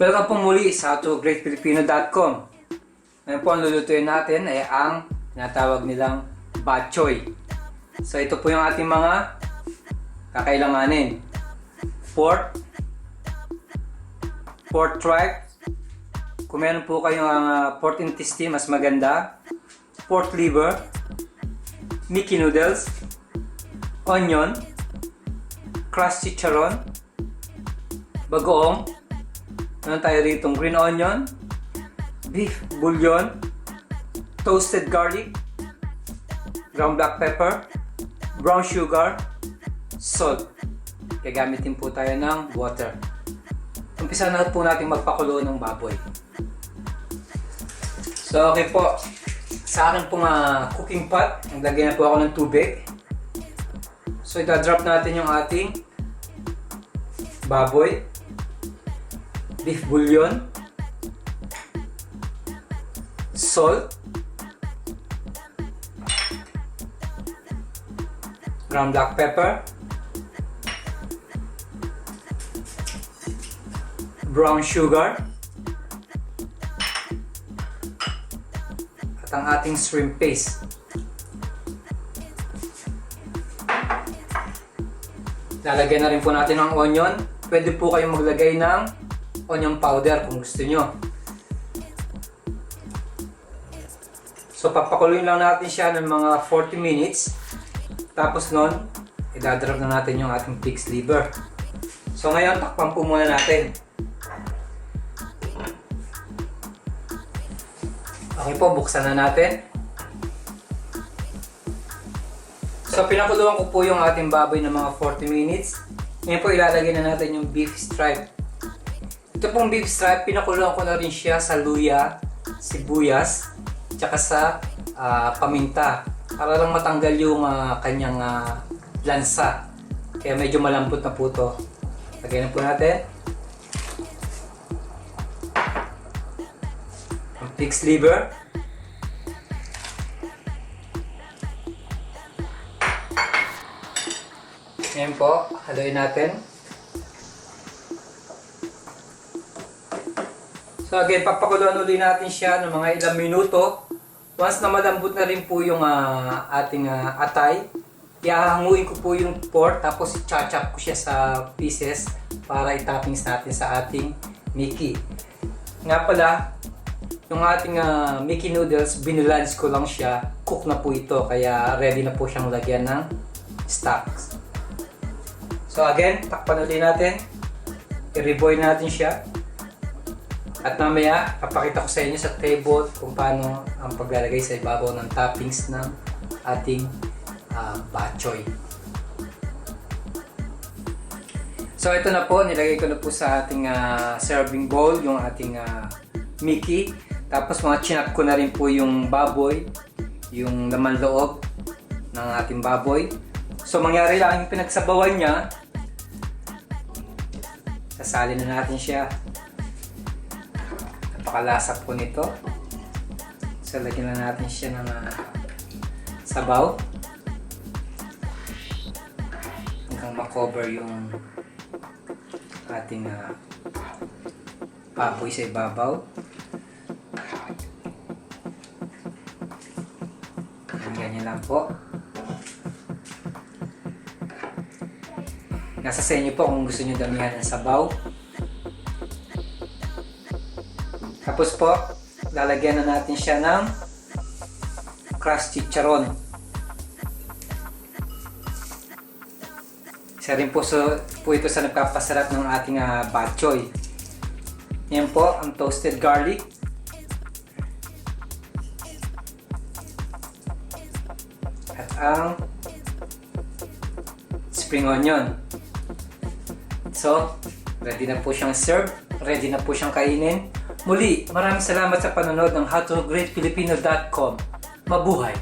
Welcome po muli sa howtogreatfilipino.com. Ngayon po ang lulutuin natin ay ang tinatawag nilang bok choy. So ito po yung ating mga kakailanganin. Pork tripe. Kung meron po kayong pork intestine, mas maganda. Pork liver, Mickey noodles, onion, crushed chicharon, bagoong, meron tayo rito green onion, beef bouillon, toasted garlic, ground black pepper, brown sugar, salt. Gagamitin po tayo ng water. Umpisa na po natin magpakulo ng baboy. So okay po, sa akin pong cooking pot, naglagay na po ako ng tubig. So ita-drop natin yung ating baboy, beef bouillon, salt, ground black pepper, brown sugar, at ang ating shrimp paste. Lalagyan na rin po natin ng onion. Pwede po kayong maglagay ng onion powder kung gusto nyo. So papakuluin lang natin siya ng mga 40 minutes. Tapos nun, idadrop na natin yung ating pig's liver. So ngayon, takpan po muna natin. Okay po, buksan na natin. So pinakuluan ko po yung ating baboy ng mga 40 minutes. Ngayon po ilalagay na natin yung beef stripe. Ito pong beef stripe, pinakuluan ko na rin siya sa luya, sibuyas, tsaka sa paminta. Para lang matanggal yung kanyang lansa. Kaya medyo malambot na po ito. Lagay na po natin ang pig's liver. Ngayon po, haluin natin. So again, papakuluan ulit natin siya ng mga ilang minuto. Once na malambot na rin po yung ating atay, iahanguin ko po yung pork, tapos i-chop ko siya sa pieces para i-toppings natin sa ating Mickey. Nga pala, yung ating Mickey noodles, binulance ko lang siya. Cook na po ito, kaya ready na po siyang lagyan ng stocks. So again, takpan ulit natin. I-reboil natin siya. At mamaya, papakita ko sa inyo sa table kung paano ang paglalagay sa ibabaw ng toppings ng ating bok choy. So ito na po, nilagay ko na po sa ating serving bowl yung ating Mickey. Tapos mga chinap ko na rin po yung baboy, yung laman loob ng ating baboy. So mangyari lang yung pinagsabawan niya, sasali na natin siya. Napakalasa po nito. So lagyan na natin siya ng sabaw hanggang makover yung ating baboy sa ibabaw. Ganyan lang po. Nasa sa inyo po kung gusto nyo damihan ng sabaw. Tapos po, lalagyan na natin siya ng crushed chicharon. Isa rin po ito sa nagpapasarap ng ating bok choy. Yan po ang toasted garlic. At ang spring onion. So, ready na po siyang serve. Ready na po siyang kainin. Muli, maraming salamat sa panonood ng howtogreatfilipino.com. Mabuhay!